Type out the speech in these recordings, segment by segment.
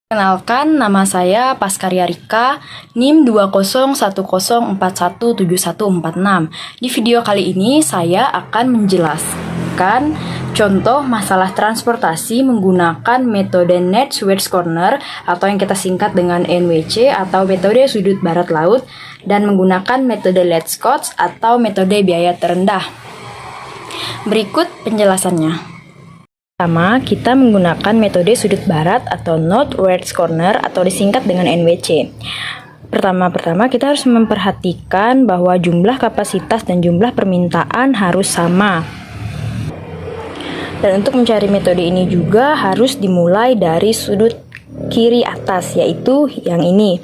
Kenalkan, nama saya Paskarya Rika, NIM 20104171446. Di video kali ini saya akan menjelaskan contoh masalah transportasi menggunakan metode Net Suez Corner atau yang kita singkat dengan NWC atau metode sudut barat laut dan menggunakan metode Let's Cost atau metode biaya terendah. Berikut penjelasannya. Pertama, kita menggunakan metode sudut barat atau Northwest Corner atau disingkat dengan NWC. Pertama kita harus memperhatikan bahwa jumlah kapasitas dan jumlah permintaan harus sama. Dan untuk mencari metode ini juga harus dimulai dari sudut kiri atas, yaitu yang ini.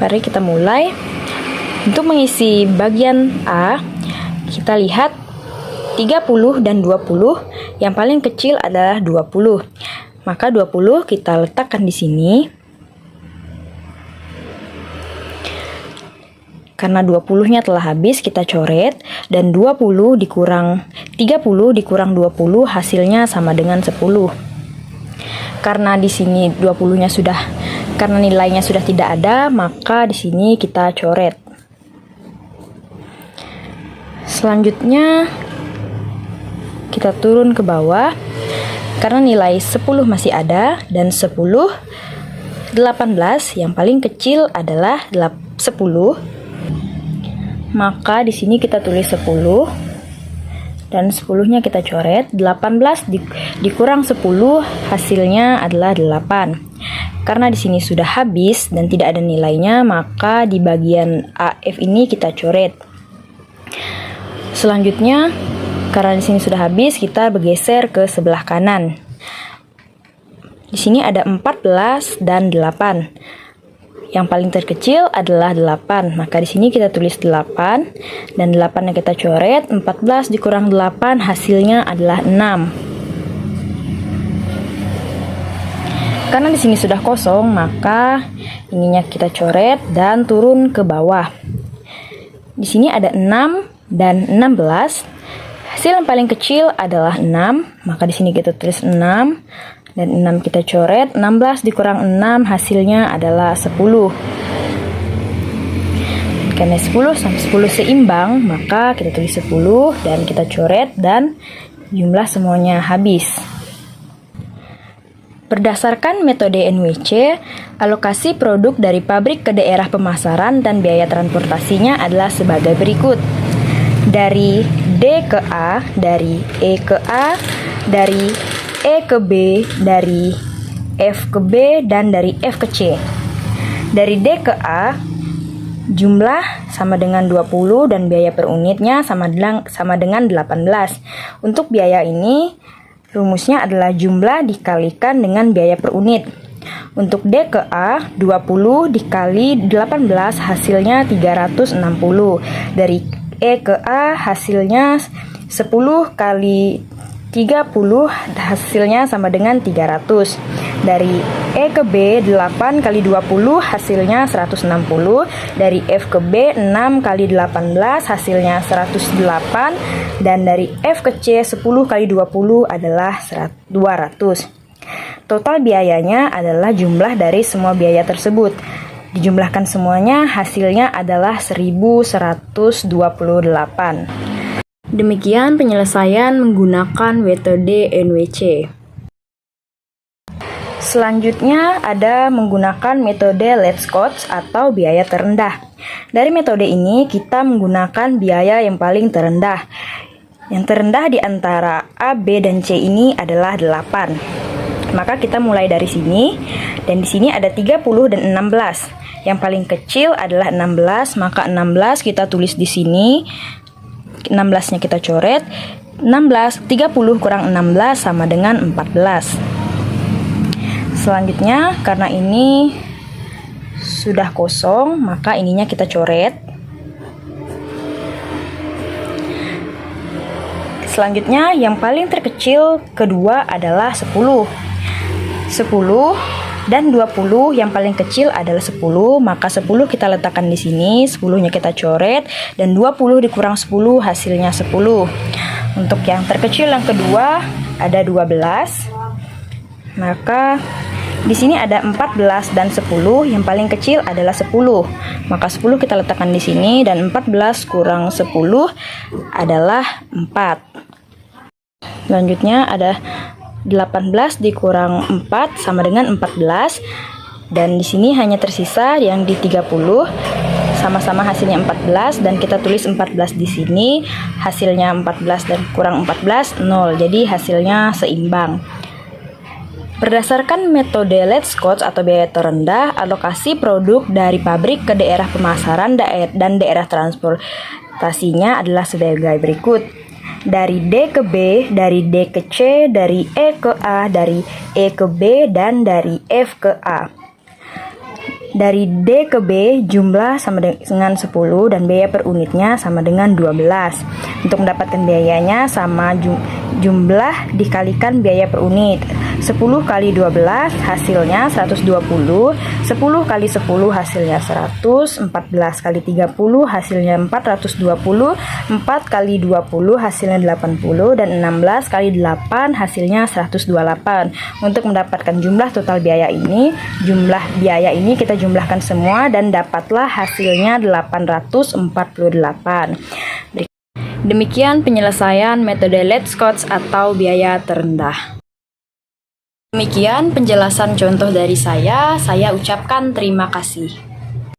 Mari kita mulai. Untuk mengisi bagian A, kita lihat 30 dan 20, yang paling kecil adalah 20. Maka 20 kita letakkan di sini. Karena 20-nya telah habis, kita coret dan 30 dikurang 20 hasilnya sama dengan 10. Karena di sini 20-nya karena nilainya sudah tidak ada, maka di sini kita coret. Selanjutnya kita turun ke bawah karena nilai 10 masih ada dan 18 yang paling kecil adalah 10. Maka di sini kita tulis 10 dan 10-nya kita coret. 18 dikurang 10 hasilnya adalah 8. Karena di sini sudah habis dan tidak ada nilainya, maka di bagian AF ini kita coret. Selanjutnya, karena di sini sudah habis, kita bergeser ke sebelah kanan. Di sini ada 14 dan 8. Yang paling terkecil adalah 8. Maka di sini kita tulis 8 dan 8 yang kita coret. 14 dikurang 8 hasilnya adalah 6. Karena di sini sudah kosong, maka ininya kita coret dan turun ke bawah. Di sini ada 6 dan 16. Hasil yang paling kecil adalah 6, maka di sini kita tulis 6 dan 6 kita coret. 16 dikurang 6 hasilnya adalah 10. Karena 10 sama 10 seimbang, maka kita tulis 10 dan kita coret dan jumlah semuanya habis. Berdasarkan metode NWC, alokasi produk dari pabrik ke daerah pemasaran dan biaya transportasinya adalah sebagai berikut. Dari D ke A, dari E ke A, dari E ke B, dari F ke B, dan dari F ke C. Dari D ke A, jumlah sama dengan 20 dan biaya per unitnya sama dengan 18. Untuk biaya ini, rumusnya adalah jumlah dikalikan dengan biaya per unit. Untuk D ke A, 20 dikali 18 hasilnya 360. Dari E ke A hasilnya 10 kali 30 hasilnya sama dengan 300. Dari E ke B 8 kali 20 hasilnya 160. Dari F ke B 6 kali 18 hasilnya 108. Dan dari F ke C 10 kali 20 adalah 200. Total biayanya adalah jumlah dari semua biaya tersebut. Dijumlahkan semuanya, hasilnya adalah 1128. Demikian penyelesaian menggunakan metode NWC. Selanjutnya ada menggunakan metode Let's Cost atau biaya terendah. Dari metode ini kita menggunakan biaya yang paling terendah. Yang terendah di antara A, B, dan C ini adalah 8. Maka kita mulai dari sini, dan di sini ada 30 dan 16. Yang paling kecil adalah 16, maka 16 kita tulis di sini. 16-nya kita coret. 30 kurang 16 sama dengan 14. Selanjutnya, karena ini sudah kosong, maka ininya kita coret. Selanjutnya, yang paling terkecil kedua adalah 10. 10 dan 20 yang paling kecil adalah 10, maka 10 kita letakkan di sini, 10-nya kita coret dan 20 dikurang 10 hasilnya 10. Untuk yang terkecil yang kedua ada 12. Maka di sini ada 14 dan 10, yang paling kecil adalah 10. Maka 10 kita letakkan di sini dan 14 kurang 10 adalah 4. Selanjutnya ada 18 dikurang 4 sama dengan 14. Dan di sini hanya tersisa yang di 30. Sama-sama hasilnya 14 dan kita tulis 14 di sini. Hasilnya 14 dan kurang 14 0. Jadi hasilnya seimbang. Berdasarkan metode Let's Cost atau biaya terendah, alokasi produk dari pabrik ke daerah pemasaran dan daerah transportasinya adalah sebagai berikut. Dari D ke B, dari D ke C, dari E ke A, dari E ke B, dan dari F ke A. Dari D ke B jumlah sama dengan 10 dan biaya per unitnya sama dengan 12. Untuk mendapatkan biayanya sama jumlah dikalikan biaya per unit. 10 kali 12 hasilnya 120, 10 kali 10 hasilnya 100, 14 kali 30 hasilnya 420, 4 kali 20 hasilnya 80, dan 16 kali 8 hasilnya 128. Untuk mendapatkan jumlah total biaya ini, kita jumlahkan semua dan dapatlah hasilnya 848. Demikian penyelesaian metode Let's Cost atau biaya terendah. Demikian penjelasan contoh dari saya ucapkan terima kasih.